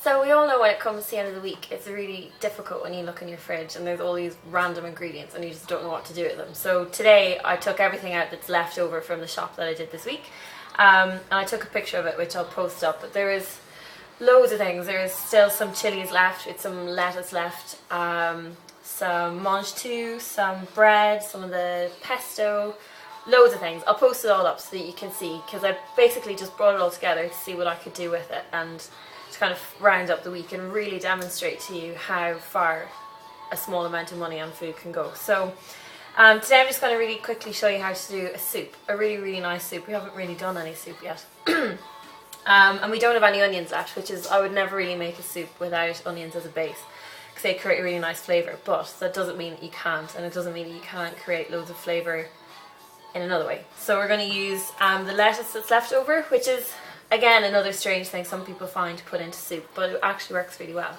So we all know when it comes to the end of the week, it's really difficult when you look in your fridge and there's all these random ingredients and you just don't know what to do with them. So today I took everything out that's left over from the shop that I did this week, and I took a picture of it, which I'll post up. But there is loads of things. There is still some chilies left, with some lettuce left, some mange tout, some bread, some of the pesto, loads of things. I'll post it all up so that you can see, because I basically just brought it all together to see what I could do with it and to kind of round up the week and really demonstrate to you how far a small amount of money on food can go. So today I'm just going to really quickly show you how to do a soup, a really nice soup. We haven't really done any soup yet. And we don't have any onions left, which is, I would never really make a soup without onions as a base, because they create a really nice flavour. But that doesn't mean that you can't, and it doesn't mean that you can't create loads of flavour in another way. So we're going to use the lettuce that's left over, which is again another strange thing some people find to put into soup, but it actually works really well.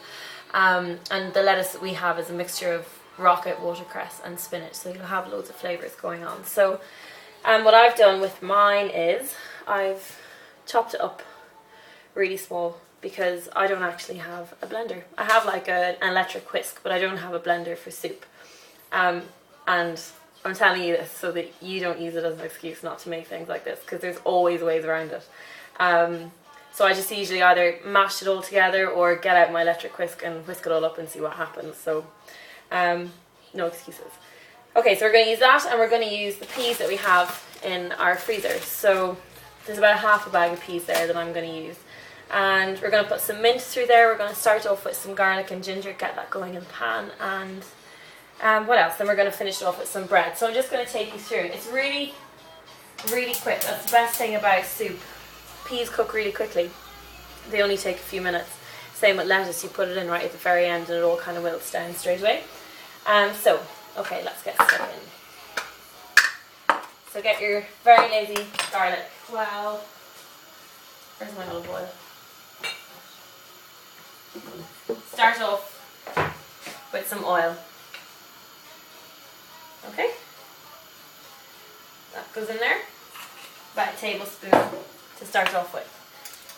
And the lettuce that we have is a mixture of rocket, watercress and spinach, so you'll have loads of flavours going on. So what I've done with mine is I've chopped it up really small, because I don't actually have a blender. I have like an electric whisk, but I don't have a blender for soup. And I'm telling you this so that you don't use it as an excuse not to make things like this, because there's always ways around it. So I just usually either mash it all together or get out my electric whisk and whisk it all up and see what happens. So no excuses. Okay, so we're going to use that, and we're going to use the peas that we have in our freezer. So there's about half a bag of peas there that I'm going to use. And we're going to put some mint through there. We're going to start off with some garlic and ginger, get that going in the pan. And what else? Then we're going to finish it off with some bread. So I'm just going to take you through. It's really quick. That's the best thing about soup. Peas cook really quickly. They only take a few minutes. Same with lettuce. You put it in right at the very end and it all kind of wilts down straight away. So, okay, let's get stuck in. So get your very lazy garlic. Well, where's my olive oil? Start off with some oil. Okay, that goes in there, about a tablespoon to start off with.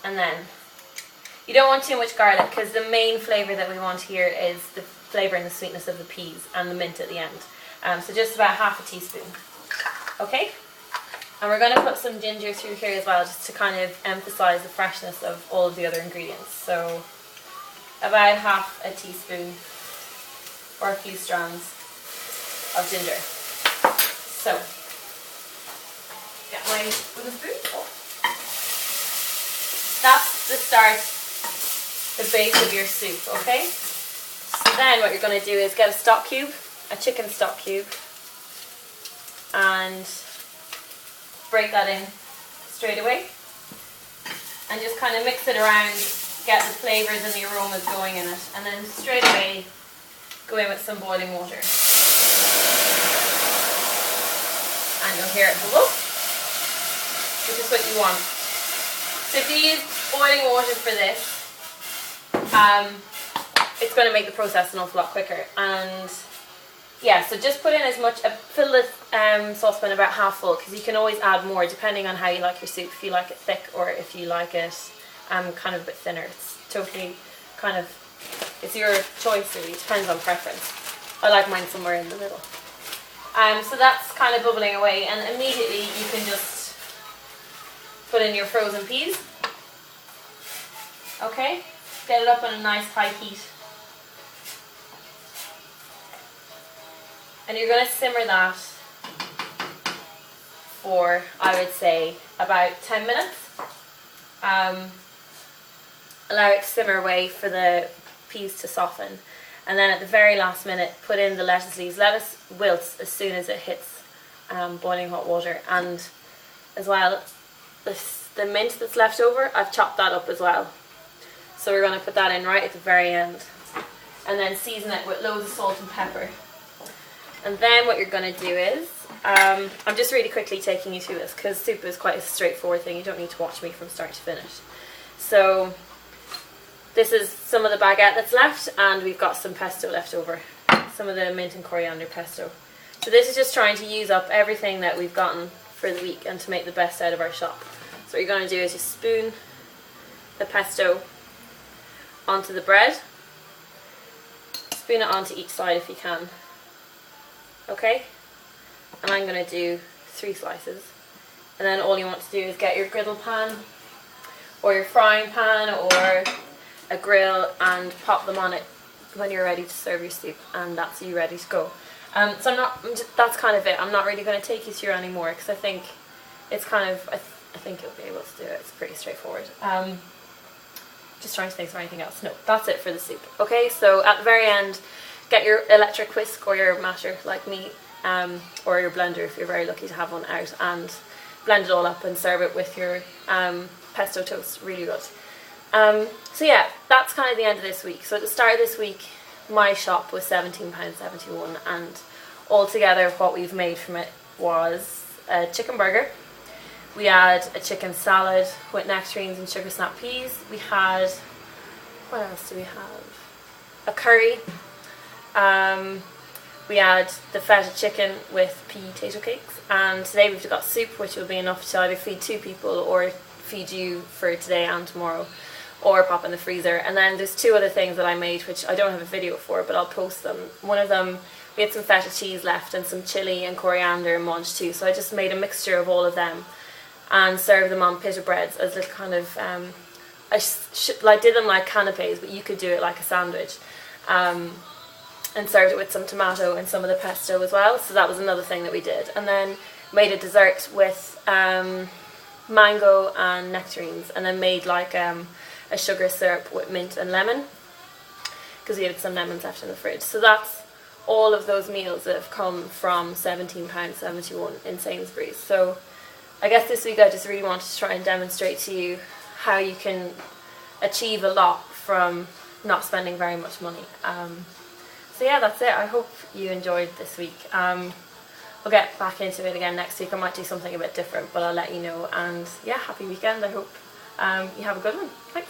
And then you don't want too much garlic, because the main flavour that we want here is the flavour and the sweetness of the peas and the mint at the end. So just about half a teaspoon. Okay, and we're going to put some ginger through here as well, just to kind of emphasise the freshness of all of the other ingredients. So about half a teaspoon or a few strands of ginger. So, get my wooden spoon. That's the start, the base of your soup, okay? So then what you're going to do is get a stock cube, a chicken stock cube, and break that in straight away. And just kind of mix it around, get the flavours and the aromas going in it, and then straight away go in with some boiling water. And you'll hear it bubble, which is what you want. So if you use boiling water for this, it's going to make the process an awful lot quicker. And yeah, so just put in as much, fill the saucepan about half full, because you can always add more depending on how you like your soup, if you like it thick or if you like it kind of a bit thinner. It's totally kind of, it's your choice really, it depends on preference. I like mine somewhere in the middle. So that's kind of bubbling away, and immediately you can just put in your frozen peas. Okay, get it up on a nice high heat. And you're going to simmer that for, I would say, about 10 minutes. Allow it to simmer away for the peas to soften. And then at the very last minute, put in the lettuce leaves. Lettuce wilts as soon as it hits boiling hot water. And as well, the mint that's left over, I've chopped that up as well. So we're going to put that in right at the very end. And then season it with loads of salt and pepper. And then what you're going to do is, I'm just really quickly taking you through this, because soup is quite a straightforward thing. You don't need to watch me from start to finish. So this is some of the baguette that's left, and we've got some pesto left over. Some of the mint and coriander pesto. So this is just trying to use up everything that we've gotten for the week and to make the best out of our shop. So what you're going to do is just spoon the pesto onto the bread. Spoon it onto each side if you can. Okay? And I'm going to do 3 slices. And then all you want to do is get your griddle pan or your frying pan or a grill and pop them on it when you're ready to serve your soup, and that's you ready to go. So that's kind of it. I'm not really going to take you through anymore because I think it's kind of, I think you'll be able to do it. It's pretty straightforward. Just trying to think of anything else. No, that's it for the soup. Okay, so at the very end, get your electric whisk or your masher like me, or your blender if you're very lucky to have one out, and blend it all up and serve it with your pesto toast. Really good. So yeah, that's kind of the end of this week. So at the start of this week, my shop was £17.71, and altogether what we've made from it was a chicken burger. We had a chicken salad with nectarines and sugar snap peas. We had, what else do we have? A curry. We had the feta chicken with pea potato cakes, and today we've got soup, which will be enough to either feed 2 people or feed you for today and tomorrow, or pop in the freezer. And then there's 2 other things that I made which I don't have a video for, but I'll post them. One of them, we had some feta cheese left and some chilli and coriander and mange too, so I just made a mixture of all of them and served them on pita breads as little kind of, I did them like canapes, but you could do it like a sandwich, and served it with some tomato and some of the pesto as well. So that was another thing that we did. And then made a dessert with mango and nectarines, and then made like a sugar syrup with mint and lemon because we had some lemons left in the fridge. So that's all of those meals that have come from £17.71 in Sainsbury's. So I guess this week I just really wanted to try and demonstrate to you how you can achieve a lot from not spending very much money. So yeah, that's it. I hope you enjoyed this week. We'll get back into it again next week. I might do something a bit different, but I'll let you know. And yeah, happy weekend. I hope you have a good one. Thanks.